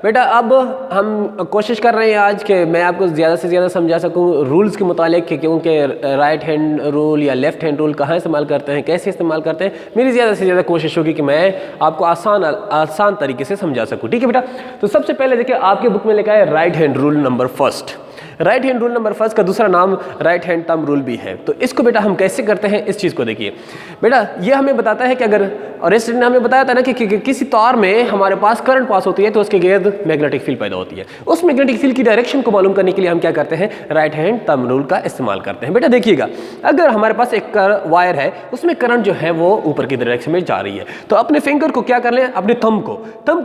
बेटा अब हम कोशिश कर रहे हैं आज कि मैं आपको ज़्यादा से ज़्यादा समझा सकूं रूल्स के मुतालिक कि क्योंकि राइट हैंड रूल या लेफ़्ट हैंड रूल कहाँ इस्तेमाल करते हैं, कैसे इस्तेमाल करते हैं। मेरी ज़्यादा से ज़्यादा कोशिश होगी कि मैं आपको आसान तरीके से समझा सकूँ। ठीक है बेटा, तो सबसे पहले देखिए आपके बुक में लिखा है right hand rule number first. Right hand rule number first का दूसरा नाम राइट हैंड थंब रूल भी है। तो इसको बेटा हम कैसे करते हैं इस चीज़ को देखिए। बेटा ये हमें बताता है कि अगर, और इस ने हमें बताया था ना कि किसी तार में हमारे पास करंट पास होती है तो उसके गिर्द मैग्नेटिक फील्ड पैदा होती है। उस मैग्नेटिक फील्ड की डायरेक्शन को मालूम करने के लिए हम क्या करते हैं, राइट हैंड थंब रूल का इस्तेमाल करते हैं। बेटा देखिएगा, अगर हमारे पास एक वायर है उसमें करंट जो है वो ऊपर की डायरेक्शन में जा रही है, तो अपने फिंगर को क्या कर लें, अपने थंब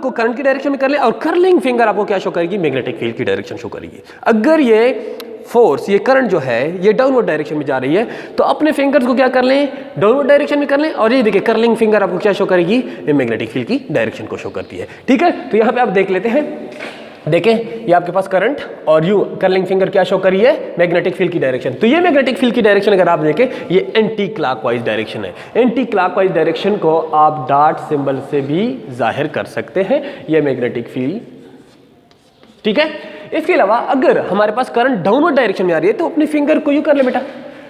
को करंट की डायरेक्शन में कर लें, और कर्लिंग फिंगर आपको क्या शो करेगी, मैग्नेटिक फील्ड की डायरेक्शन शो करेगी। अगर ये फोर्स, ये करंट जो है ये डाउनवर्ड डायरेक्शन में जा रही है तो अपने फिंगर्स को क्या कर लें, डाउनवर्ड डायरेक्शन में कर लें, और ये देखिए कर्लिंग फिंगर आपको क्या शो करेगी, ये मैग्नेटिक फील्ड की डायरेक्शन को शो करती है। ठीक है, तो यहाँ पे आप देख लेते हैं, देखें ये आपके पास करंट और यू कर्लिंग फिंगर क्या शो करी है, मैग्नेटिक फील्ड की डायरेक्शन। तो ये मैग्नेटिक फील्ड की डायरेक्शन अगर आप देखें ये एंटी क्लॉकवाइज डायरेक्शन है। एंटी क्लॉकवाइज डायरेक्शन को आप डॉट सिंबल से भी जाहिर कर सकते हैं, ये मैग्नेटिक फील्ड। ठीक है, इसके अलावा अगर हमारे पास करंट डाउनवर्ड डायरेक्शन में आ रही है तो अपने फिंगर को यूं कर ले बेटा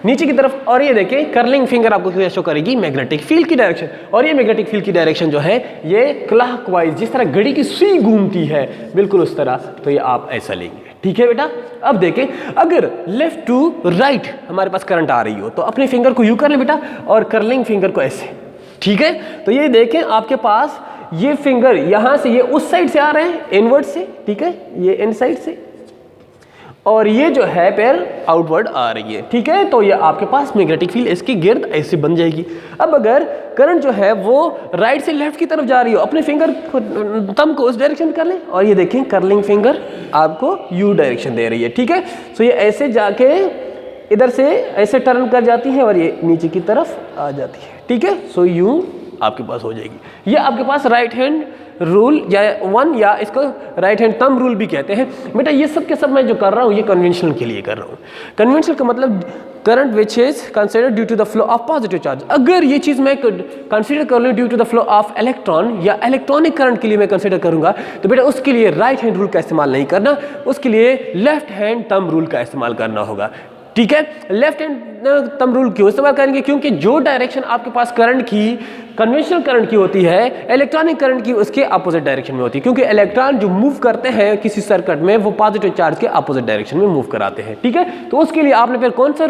नीचे की तरफ, और ये देखें कर्लिंग फिंगर आपको क्या शो करेगी, मैग्नेटिक फील्ड की डायरेक्शन। और ये मैग्नेटिक फील्ड की डायरेक्शन जो है ये क्लॉकवाइज, जिस तरह घड़ी की सुई घूमती है बिल्कुल उस तरह, तो ये आप ऐसा लेंगे। ठीक है बेटा, अब देखें अगर लेफ्ट टू राइट हमारे पास करंट आ रही हो तो अपने फिंगर को यूं कर ले बेटा और कर्लिंग फिंगर को ऐसे। ठीक है, तो ये देखें आपके पास ये फिंगर यहां से ये उस साइड से आ रहे हैं, इनवर्ड से। ठीक है, ये इन साइड से, और ये जो है पैर आउटवर्ड आ रही है। ठीक है, तो ये आपके पास मैग्नेटिक फील्ड इसकी गिर्द ऐसे बन जाएगी। अब अगर करंट जो है वो राइट से लेफ्ट की तरफ जा रही हो, अपने फिंगर थंब को उस डायरेक्शन में कर लें, और ये देखें कर्लिंग फिंगर आपको यू डायरेक्शन दे रही है। ठीक है, सो ये ऐसे जाके इधर से ऐसे टर्न कर जाती है और ये नीचे की तरफ आ जाती है। ठीक है, सो यू आपके पास हो जाएगी। ये आपके पास राइट हैंड रूल या वन, या इसको राइट हैंड थंब रूल भी कहते हैं। बेटा ये सब के सब मैं जो कर रहा हूँ ये कन्वेंशनल के लिए कर रहा हूँ। कन्वेंशनल का मतलब current which is consider due to the flow of positive charge. अगर ये चीज़ मैं कंसिडर कर लूँ due to the flow of electron या इलेक्ट्रॉनिक करंट के लिए मैं कंसिडर करूँगा, तो बेटा उसके लिए राइट हैंड रूल का इस्तेमाल नहीं करना, उसके लिए लेफ्ट हैंड थंब रूल का इस्तेमाल करना होगा। ठीक है, लेफ्ट हैंड थंब रूल क्यों इस्तेमाल करेंगे, क्योंकि जो डायरेक्शन आपके पास करंट की, कन्वेंशनल करंट की होती है, इलेक्ट्रॉनिक करंट की उसके अपोजिट डायरेक्शन में होती है। क्योंकि इलेक्ट्रॉन जो मूव करते हैं किसी सर्किट में वो पॉजिटिव चार्ज के अपोजिट डायरेक्शन में मूव कराते हैं। ठीक है, तो उसके लिए आपने फिर कौन सा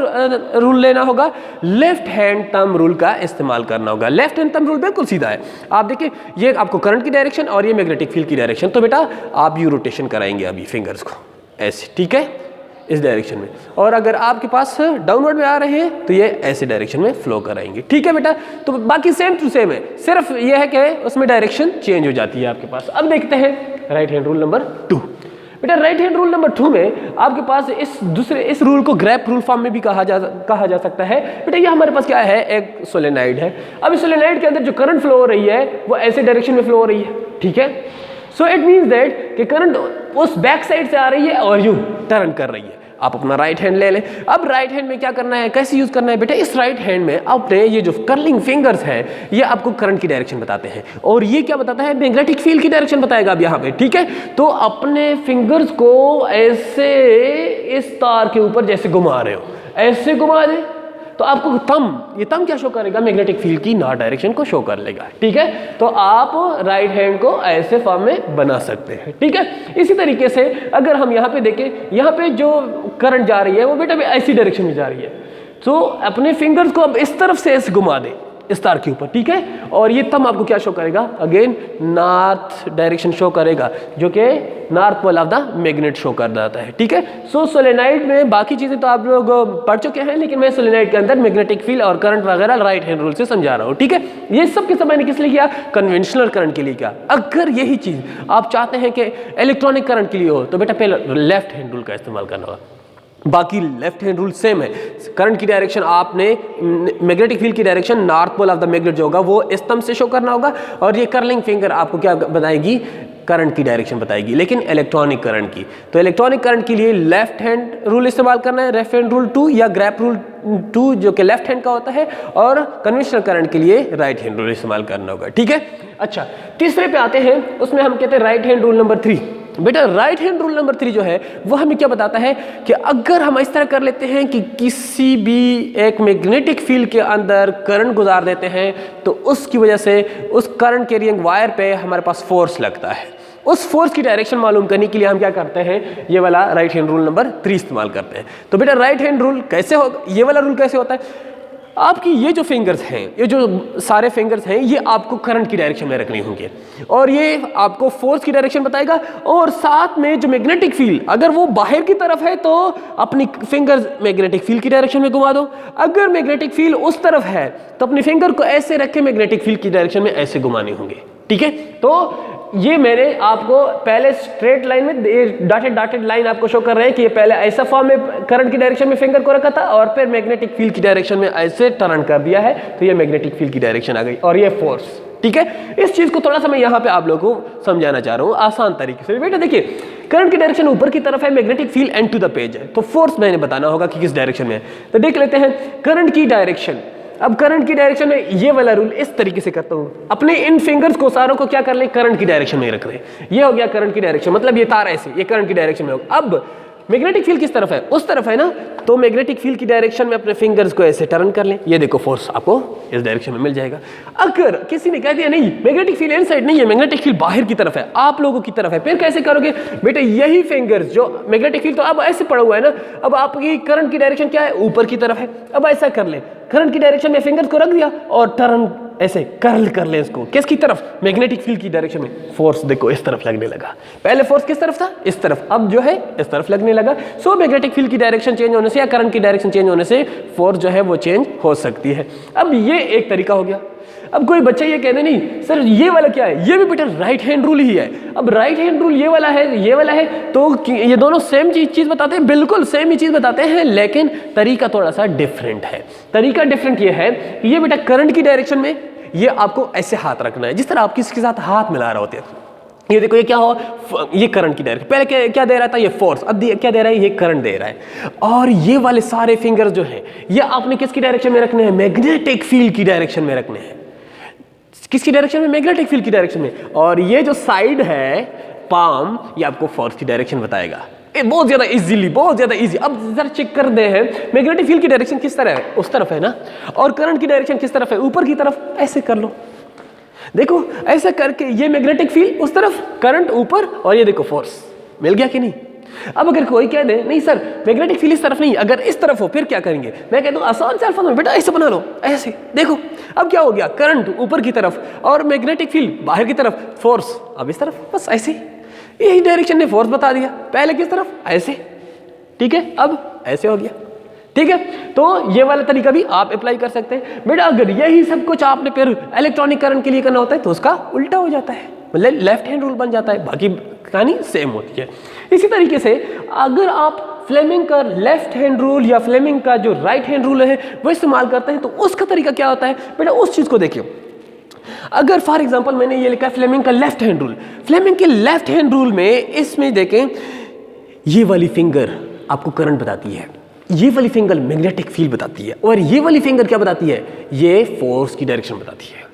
रूल लेना होगा, लेफ्ट हैंड थंब रूल का इस्तेमाल करना होगा। लेफ्ट हैंड थंब रूल बिल्कुल सीधा है। आप देखिए ये आपको करंट की डायरेक्शन और ये मैग्नेटिक फील्ड की डायरेक्शन, तो बेटा आप यू रोटेशन कराएंगे अभी फिंगर्स को ऐसे। ठीक है, इस डायरेक्शन में, और अगर आपके पास डाउनवर्ड में आ रहे हैं तो ये ऐसे डायरेक्शन में फ्लो कराएंगे। ठीक है बेटा, तो बाकी सेम टू सेम है, सिर्फ ये है कि उसमें डायरेक्शन चेंज हो जाती है आपके पास। अब देखते हैं राइट हैंड रूल नंबर 2। बेटा राइट हैंड रूल नंबर 2 में आपके पास इस रूल को ग्रैप रूल फॉर्म में भी कहा जा सकता है। बेटा ये हमारे पास क्या है, एक सोलेनॉइड है। अब इस सोलेनॉइड के अंदर जो करंट फ्लो हो रही है वो ऐसे डायरेक्शन में फ्लो हो रही है। ठीक है, सो इट मीन्स दैट कि करंट उस बैक साइड से आ रही है और यूं टर्न कर रही है। आप अपना राइट हैंड ले लें। अब राइट हैंड में क्या करना है, कैसे यूज करना है बेटा, इस राइट हैंड में अपने ये जो कर्लिंग फिंगर्स हैं ये आपको करंट की डायरेक्शन बताते हैं, और ये क्या बताता है, मैग्नेटिक फील्ड की डायरेक्शन बताएगा अब यहाँ पे। ठीक है, तो अपने फिंगर्स को ऐसे इस तार के ऊपर जैसे घुमा रहे हो, ऐसे घुमा दे तो आपको ये थंब क्या शो करेगा, मैग्नेटिक फील्ड की नॉर्थ डायरेक्शन को शो कर लेगा। ठीक है, तो आप राइट हैंड को ऐसे फॉर्म में बना सकते हैं। ठीक है, इसी तरीके से अगर हम यहाँ पे देखें, यहाँ पे जो करंट जा रही है वो बेटा ऐसी डायरेक्शन में जा रही है, तो अपने फिंगर्स को अब इस तरफ से ऐसे घुमा दे इस तार के ऊपर। ठीक है, और ये थंब आपको क्या शो करेगा, अगेन नॉर्थ डायरेक्शन शो करेगा, जो कि north pole of the magnet show कर देता है। ठीक है, सो सोलेनॉइड में बाकी चीजें तो आप लोग पढ़ चुके हैं, लेकिन मैं सोलेनॉइड के अंदर मैग्नेटिक फील्ड और करंट वगैरह राइट हैंड रूल से समझा रहा हूँ। ठीक है, ये सब के सब मैंने किस लिए किया, कन्वेंशनल करंट के लिए किया। अगर यही चीज आप चाहते हैं कि इलेक्ट्रॉनिक करंट के लिए हो तो बेटा पहले लेफ्ट हैंड रूल का इस्तेमाल करना होगा। बाकी लेफ्ट हैंड रूल सेम है। करंट की डायरेक्शन आपने मैग्नेटिक फील्ड की direction north pole of the magnet जो होगा वो इस थंब से शो करना होगा, और ये कर्लिंग फिंगर आपको क्या बताएगी, करंट की डायरेक्शन बताएगी, लेकिन इलेक्ट्रॉनिक करंट की। तो इलेक्ट्रॉनिक करंट के लिए लेफ्ट हैंड रूल इस्तेमाल करना है, लेफ्ट हैंड रूल 2 या ग्रैप रूल 2 जो कि लेफ्ट हैंड का होता है, और कन्वेंशनल करंट के लिए राइट हैंड रूल इस्तेमाल करना होगा। ठीक है, अच्छा तीसरे पे आते हैं, उसमें हम कहते हैं राइट हैंड रूल नंबर 3। बेटा राइट हैंड रूल नंबर 3 जो है वो हमें क्या बताता है कि अगर हम इस तरह कर लेते हैं कि किसी भी एक मैग्नेटिक फील्ड के अंदर करंट गुजार देते हैं तो उसकी वजह से उस करंट कैरिंग वायर पे हमारे पास फोर्स लगता है। उस फोर्स की डायरेक्शन मालूम करने के लिए हम क्या करते हैं, ये वाला राइट हैंड रूल नंबर 3 इस्तेमाल करते हैं। तो बेटा राइट हैंड रूल कैसे होगा, ये वाला रूल कैसे होता है, आपकी ये जो फिंगर्स हैं, ये जो सारे फिंगर्स हैं, ये आपको करंट की डायरेक्शन में रखने होंगे और ये आपको फोर्स की डायरेक्शन बताएगा। और साथ में जो मैग्नेटिक फील्ड अगर वो बाहर की तरफ है तो अपनी फिंगर्स मैग्नेटिक फील्ड की डायरेक्शन में घुमा दो, अगर मैग्नेटिक फील्ड उस तरफ है तो अपनी फिंगर को ऐसे रख के मैग्नेटिक फील्ड की डायरेक्शन में ऐसे घुमाने होंगे। ठीक है, तो ये मैंने आपको पहले स्ट्रेट लाइन में डॉटेड लाइन आपको शो कर रहे हैं कि ये पहले ऐसा फॉर्म में करंट की डायरेक्शन में फिंगर को रखा था और फिर मैग्नेटिक फील्ड की डायरेक्शन में ऐसे टर्न कर दिया है, तो ये मैग्नेटिक फील्ड की डायरेक्शन आ गई और ये फोर्स। ठीक है, इस चीज को थोड़ा सा मैं यहाँ पे आप लोगों को समझाना चाह रहा हूँ आसान तरीके से। बेटा देखिए, करंट की डायरेक्शन ऊपर की तरफ है, magnetic field end to the page है, तो फोर्स मैंने बताना होगा कि किस डायरेक्शन में है। तो देख लेते हैं करंट की डायरेक्शन। अब करंट की डायरेक्शन में ये वाला रूल इस तरीके से करता हूं, अपने इन फिंगर्स को सारों को क्या कर ले, करंट की डायरेक्शन में रख ले। ये हो गया करंट की डायरेक्शन, मतलब ये तार ऐसे, ये करंट की डायरेक्शन में होगा। अब मैग्नेटिक फील्ड किस तरफ है, उस तरफ है ना, तो मैग्नेटिक फील्ड की डायरेक्शन में अपने फिंगर्स को ऐसे टर्न कर लें, ये देखो फोर्स आपको इस डायरेक्शन में मिल जाएगा। अगर किसी ने कह दिया नहीं मैग्नेटिक फील्ड इनसाइड नहीं है, मैग्नेटिक फील्ड बाहर की तरफ है, आप लोगों की तरफ है, फिर कैसे करोगे बेटा, यही फिंगर्स जो मैग्नेटिक फील्ड तो अब ऐसे पड़ा हुआ है ना, अब आपकी करंट की डायरेक्शन क्या है, ऊपर की तरफ है। अब ऐसा कर ले, करंट की डायरेक्शन में फिंगर्स को रख दिया और टर्न ऐसे कर्ल कर ले इसको, किसकी तरफ, मैग्नेटिक फील्ड की डायरेक्शन में। फोर्स देखो इस तरफ लगने लगा, पहले फोर्स किस तरफ था, इस तरफ, अब जो है इस तरफ लगने लगा। सो मैग्नेटिक फील्ड की डायरेक्शन चेंज होने से या करंट की डायरेक्शन चेंज होने से फोर्स जो है वो चेंज हो सकती है। अब ये एक तरीका हो गया। अब कोई बच्चा ये कहते नहीं सर ये वाला क्या है, ये भी बेटा राइट हैंड रूल ही है। अब राइट हैंड रूल ये वाला है, ये वाला है, तो ये दोनों सेम चीज बताते हैं, बिल्कुल सेम ही चीज बताते हैं, लेकिन तरीका थोड़ा सा डिफरेंट है। तरीका डिफरेंट ये है कि ये बेटा करंट की डायरेक्शन में ये आपको ऐसे हाथ रखना है, जिस तरह आप किसी के साथ हाथ मिला रहे होते हैं। ये देखो ये क्या हो, ये करंट की डायरेक्शन, पहले क्या दे रहा था, ये फोर्स, अब क्या दे रहा है, ये करंट दे रहा है। और ये वाले सारे फिंगर्स जो है ये आपने किसकी डायरेक्शन में रखने हैं, मैग्नेटिक फील्ड की डायरेक्शन में रखने हैं। किसकी डायरेक्शन में, मैग्नेटिक फील्ड की डायरेक्शन में। और ये जो साइड है पाम, ये आपको फोर्स की डायरेक्शन बताएगा। बहुत ज्यादा इजीली, बहुत ज्यादा इजी। अब जरा चेक कर दे हैं मैग्नेटिक फील्ड की डायरेक्शन किस तरह है, उस तरफ है ना, और करंट की डायरेक्शन किस तरफ है, ऊपर की तरफ। ऐसे कर लो, देखो ऐसा करके ये मैग्नेटिक फील्ड उस तरफ, करंट ऊपर, और ये देखो फोर्स मिल गया कि नहीं। अब अगर कोई कह दे नहीं सर मैग्नेटिक फील्ड इस तरफ नहीं, अगर इस तरफ हो फिर क्या करेंगे, मैं कहता हूं आसान से अल्फाज में बेटा ऐसे बना लो, ऐसे देखो। अब क्या हो गया, करंट ऊपर की तरफ और मैग्नेटिक फील्ड बाहर की तरफ, फोर्स अब इस तरफ, बस ऐसे। यही डायरेक्शन ने फोर्स बता दिया, पहले किस तरफ, ऐसे। ठीक है, अब ऐसे हो गया। ठीक है, तो ये वाला तरीका भी आप अप्लाई कर सकते हैं बेटा। अगर यही सब कुछ आपने फिर इलेक्ट्रॉनिक करंट के लिए करना होता है तो उसका उल्टा हो जाता है, मतलब लेफ्ट हैंड रूल बन जाता है, बाकी कहानी सेम होती है। इसी तरीके से अगर आप फ्लेमिंग का लेफ्ट हैंड रूल या फ्लेमिंग का जो राइट हैंड रूल है वो इस्तेमाल करते हैं तो उसका तरीका क्या होता है बेटा, उस चीज को देखिए। अगर फॉर एग्जांपल मैंने ये लिखा है फ्लेमिंग का लेफ्ट हैंड रूल, फ्लेमिंग के लेफ्ट हैंड रूल में इसमें देखें ये वाली फिंगर आपको करंट बताती है, ये वाली फिंगर मैग्नेटिक फील्ड बताती है, और ये वाली फिंगर क्या बताती है, ये फोर्स की डायरेक्शन बताती है।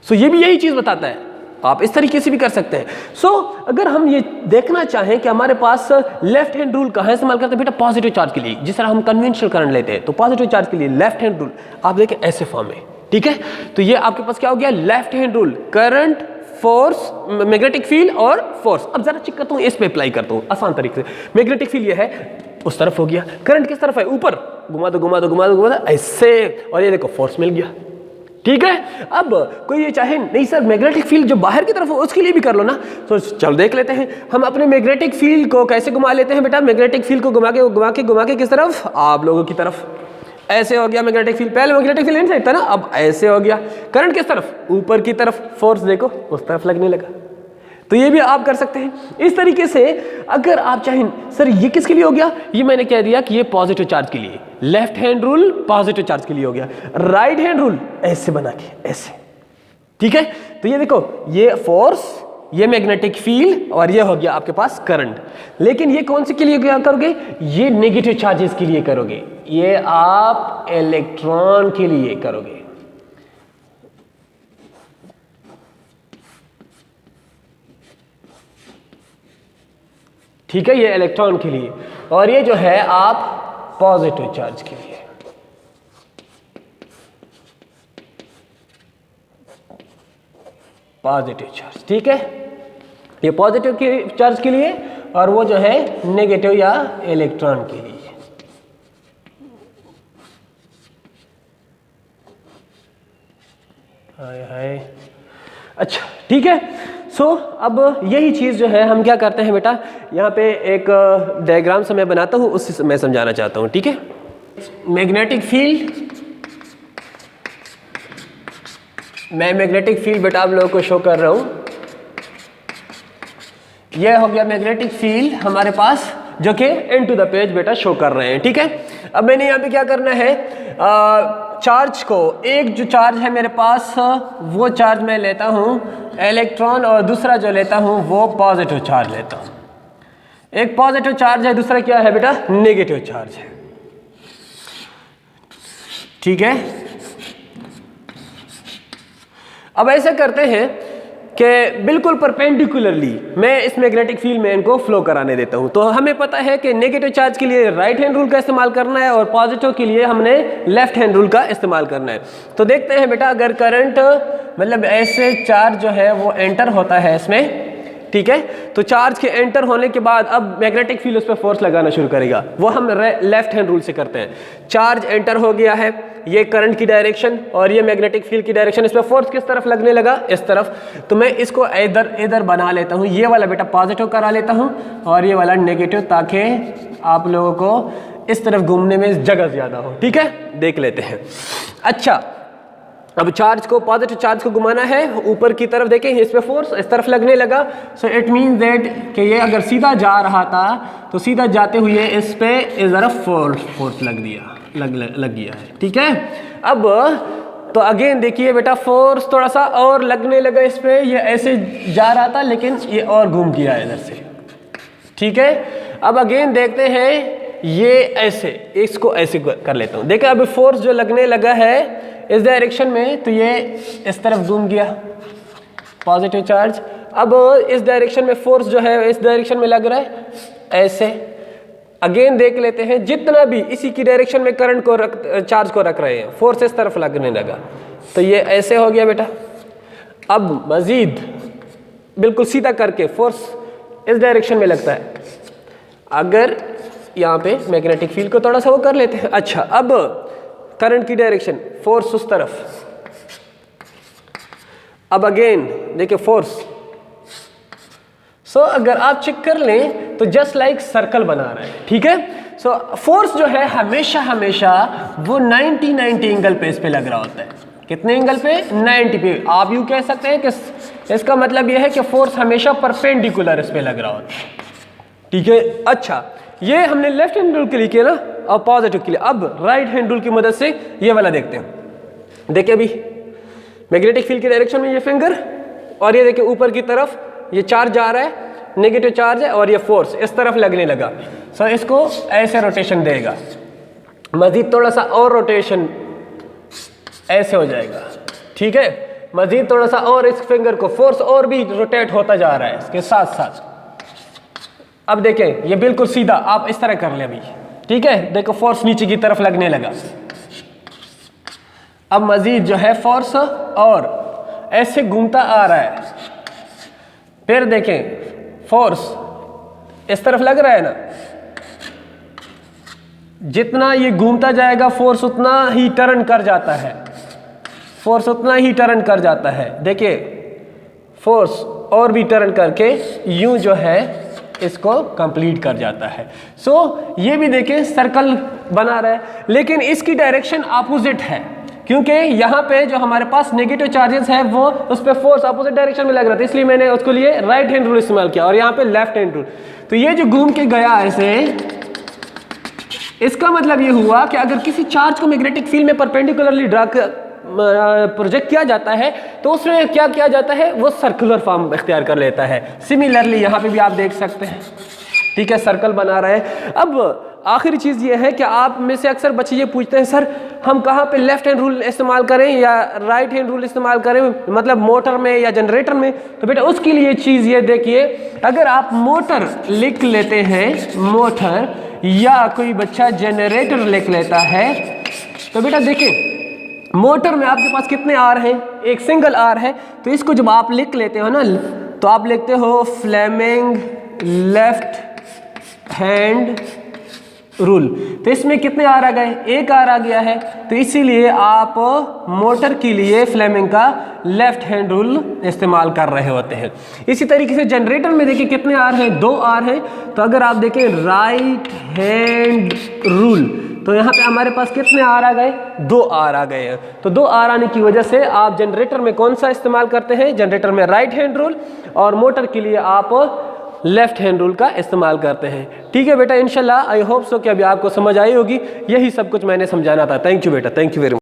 सो ये भी यही चीज बताता है, आप इस तरीके से भी कर सकते हैं। सो अगर हम ये देखना चाहें कि हमारे पास लेफ्ट हैंड रूल कहाँ इस्तेमाल करते हैं बेटा, पॉजिटिव चार्ज के लिए, जिस तरह हम कन्वेंशनल करंट लेते हैं तो पॉजिटिव चार्ज के लिए लेफ्ट हैंड रूल आप देखें ऐसे फॉर्म में। ठीक है, तो ये आपके पास क्या हो गया, left hand rule, current, force, magnetic field और फोर्स। अब जरा चेक करता हूँ, इस पे अप्लाई करता हूँ आसान तरीके से। मैग्नेटिक फील्ड ये है उस तरफ हो गया, करंट किस तरफ है, ऊपर, घुमा दो घुमा दो घुमा दो घुमा दो ऐसे, और ये देखो फोर्स मिल गया। ठीक है, अब कोई ये चाहे नहीं सर मैग्नेटिक फील्ड जो बाहर की तरफ हो उसके लिए भी कर लो ना, तो चल देख लेते हैं हम अपने मैग्नेटिक फील्ड को कैसे घुमा लेते हैं बेटा। मैग्नेटिक फील्ड को घुमा के किस तरफ, आप लोगों की तरफ। ऐसे हो गया मैग्नेटिक फील्ड, पहले मैग्नेटिक फील्ड इनसाइड था ना, अब ऐसे हो गया। करंट किस तरफ, ऊपर की तरफ, फोर्स देखो उस तरफ लगने लगा। तो ये भी आप कर सकते हैं इस तरीके से। अगर आप चाहें सर ये किसके लिए हो गया, ये मैंने कह दिया कि ये पॉजिटिव चार्ज के लिए, left hand rule positive charge के लिए हो गया, राइट हैंड रूल ऐसे बना के ऐसे। ठीक है, तो ये देखो ये फोर्स, ये मैग्नेटिक फील्ड, और ये हो गया आपके पास करंट। लेकिन ये कौन से के लिए क्या करोगे, ये नेगेटिव चार्जेस के लिए करोगे, ये आप इलेक्ट्रॉन के लिए करोगे। ठीक है, ये इलेक्ट्रॉन के लिए, और ये जो है आप पॉजिटिव चार्ज के लिए। पॉजिटिव चार्ज, ठीक है, ये पॉजिटिव चार्ज के लिए, और वो जो है नेगेटिव या इलेक्ट्रॉन के लिए। हाय हाय, अच्छा ठीक है। सो अब यही चीज़ जो है हम क्या करते हैं बेटा, यहाँ पे एक डायग्राम से मैं बनाता हूँ, उससे मैं समझाना चाहता हूँ, ठीक है। मैग्नेटिक फील्ड, मैं मैग्नेटिक फील्ड बेटा आप लोगों को शो कर रहा हूँ। यह हो गया मैग्नेटिक फील्ड हमारे पास, जो कि इनटू द पेज बेटा शो कर रहे हैं, ठीक है। अब मैंने यहाँ पे क्या करना है, चार्ज को, एक जो चार्ज है मेरे पास वो चार्ज मैं लेता हूँ इलेक्ट्रॉन, और दूसरा जो लेता हूँ वो पॉजिटिव चार्ज लेता हूँ। एक पॉजिटिव चार्ज है, दूसरा क्या है बेटा, नेगेटिव चार्ज है, ठीक है। अब ऐसे करते हैं कि बिल्कुल परपेंडिकुलरली मैं इस मैग्नेटिक फील्ड में इनको फ्लो कराने देता हूं। तो हमें पता है कि नेगेटिव चार्ज के लिए राइट हैंड रूल का इस्तेमाल करना है, और पॉजिटिव के लिए हमने लेफ्ट हैंड रूल का इस्तेमाल करना है। तो देखते हैं बेटा, अगर करंट मतलब ऐसे चार्ज जो है वो एंटर होता है इसमें, ठीक है, तो चार्ज के एंटर होने के बाद अब मैग्नेटिक फील्ड उस पर फोर्स लगाना शुरू करेगा। वो हम लेफ्ट हैंड रूल से करते हैं। चार्ज एंटर हो गया है, ये करंट की डायरेक्शन और ये मैग्नेटिक फील्ड की डायरेक्शन, इस पर फोर्स किस तरफ लगने लगा, इस तरफ। तो मैं इसको इधर इधर बना लेता हूँ, ये वाला बेटा पॉजिटिव करा लेता हूँ और ये वाला नेगेटिव, ताकि आप लोगों को इस तरफ घूमने में जगह ज़्यादा हो, ठीक है। देख लेते हैं। अच्छा, अब चार्ज को, पॉजिटिव चार्ज को घुमाना है ऊपर की तरफ, देखें इस पे फोर्स इस तरफ लगने लगा। सो इट मीन्स दैट कि ये अगर सीधा जा रहा था तो सीधा जाते हुए इस पे इस तरफ फोर्स लग गया है, ठीक है। अब तो अगेन देखिए बेटा, फोर्स थोड़ा सा और लगने लगा इस पे, ये ऐसे जा रहा था लेकिन ये और घूम गया इधर से, ठीक है। अब अगेन देखते हैं, ये ऐसे, इसको ऐसे कर लेता हूँ। देखिए अब फोर्स जो लगने लगा है इस डायरेक्शन में, तो ये इस तरफ घूम गया पॉजिटिव चार्ज। अब इस डायरेक्शन में फोर्स जो है इस डायरेक्शन में लग रहा है ऐसे। अगेन देख लेते हैं, जितना भी इसी की डायरेक्शन में करंट को चार्ज को रख रहे हैं, फोर्स इस तरफ लगने लगा, तो ये ऐसे हो गया बेटा। अब मजीद बिल्कुल सीधा करके फोर्स इस डायरेक्शन में लगता है। अगर यहाँ पे मैग्नेटिक फील्ड को थोड़ा सा वो कर लेते हैं। अच्छा, अब करंट की डायरेक्शन, फोर्स उस तरफ। अब अगेन देखिए फोर्स। सो अगर आप चेक कर लें तो जस्ट लाइक सर्कल बना रहा है, ठीक है। सो फोर्स जो है हमेशा वो 90 एंगल पे इस पे लग रहा होता है। कितने एंगल पे? 90 पे। आप यूं कह सकते हैं कि इसका मतलब यह है कि फोर्स हमेशा परपेंडिकुलर इस पे लग रहा होता है, ठीक है। अच्छा, ये हमने लेफ्ट हैंड रूल के लिए किया ना, और पॉजिटिव के लिए। अब राइट हैंड रूल की मदद से ये वाला देखते हैं। देखिए अभी मैग्नेटिक फील्ड की डायरेक्शन में ये फिंगर, और ये देखिए ऊपर की तरफ ये चार्ज जा रहा है, नेगेटिव चार्ज है, और ये फोर्स इस तरफ लगने लगा। सो इसको ऐसे रोटेशन देगा, मजीद थोड़ा सा और रोटेशन ऐसे हो जाएगा, ठीक है। मजीद थोड़ा सा और इस फिंगर को, फोर्स और भी रोटेट होता जा रहा है इसके साथ साथ। अब देखें ये बिल्कुल सीधा, आप इस तरह कर ले अभी, ठीक है। देखो फोर्स नीचे की तरफ लगने लगा। अब मजीद जो है फोर्स और ऐसे घूमता आ रहा है। फिर देखें फोर्स इस तरफ लग रहा है ना, जितना ये घूमता जाएगा फोर्स उतना ही टर्न कर जाता है, फोर्स उतना ही टर्न कर जाता है। देखिए फोर्स और भी टर्न करके यूं जो है इसको कंप्लीट कर जाता है। सो ये भी देखिए सर्कल बना रहा है, लेकिन इसकी डायरेक्शन अपोजिट है, क्योंकि यहाँ पे जो हमारे पास नेगेटिव चार्जेस है वो उस पर फोर्स अपोजिट डायरेक्शन में लग रहा था, इसलिए मैंने उसके लिए राइट हैंड रूल इस्तेमाल किया, और यहाँ पे लेफ्ट हैंड रूल। तो ये जो घूम के गया ऐसे, इसका मतलब ये हुआ कि अगर किसी चार्ज को मैग्नेटिक फील्ड में परपेंडिकुलरली प्रोजेक्ट किया जाता है तो उसमें क्या किया जाता है, वो सर्कुलर फॉर्म इख्तियार कर लेता है। सिमिलरली यहाँ पे भी आप देख सकते हैं, ठीक है, सर्कल बना रहा है। अब आखिरी चीज़ ये है कि आप में से अक्सर बच्चे ये पूछते हैं सर हम कहाँ पे लेफ़्ट हैंड रूल इस्तेमाल करें या राइट हैंड रूल इस्तेमाल करें, मतलब मोटर में या जनरेटर में। तो बेटा उसके लिए चीज़ ये देखिए, अगर आप मोटर लिख लेते हैं, मोटर, या कोई बच्चा जनरेटर लिख लेता है, तो बेटा देखिए मोटर में आपके पास कितने आर हैं, एक सिंगल आर है। तो इसको जब आप लिख लेते हो ना, तो आप लिखते हो फ्लेमिंग लेफ्ट हैंड रूल। तो इसमें कितने आर आ गए, एक आर आ गया है। तो इसीलिए आप मोटर के लिए फ्लेमिंग का लेफ्ट हैंड रूल इस्तेमाल कर रहे होते हैं। इसी तरीके से जनरेटर में देखिए कितने आर हैं, दो आर हैं। तो अगर आप देखें राइट हैंड रूल, तो यहाँ पे हमारे पास कितने आर आ गए, दो आर आ गए हैं। तो दो आर आने की वजह से आप जनरेटर में कौन सा इस्तेमाल करते हैं, जनरेटर में राइट हैंड रूल, और मोटर के लिए आप लेफ्ट हैंड रूल का इस्तेमाल करते हैं। ठीक है बेटा, इंशाल्लाह आई होप सो कि अभी आपको समझ आई होगी। यही सब कुछ मैंने समझाना था। थैंक यू बेटा, थैंक यू वेरी मच।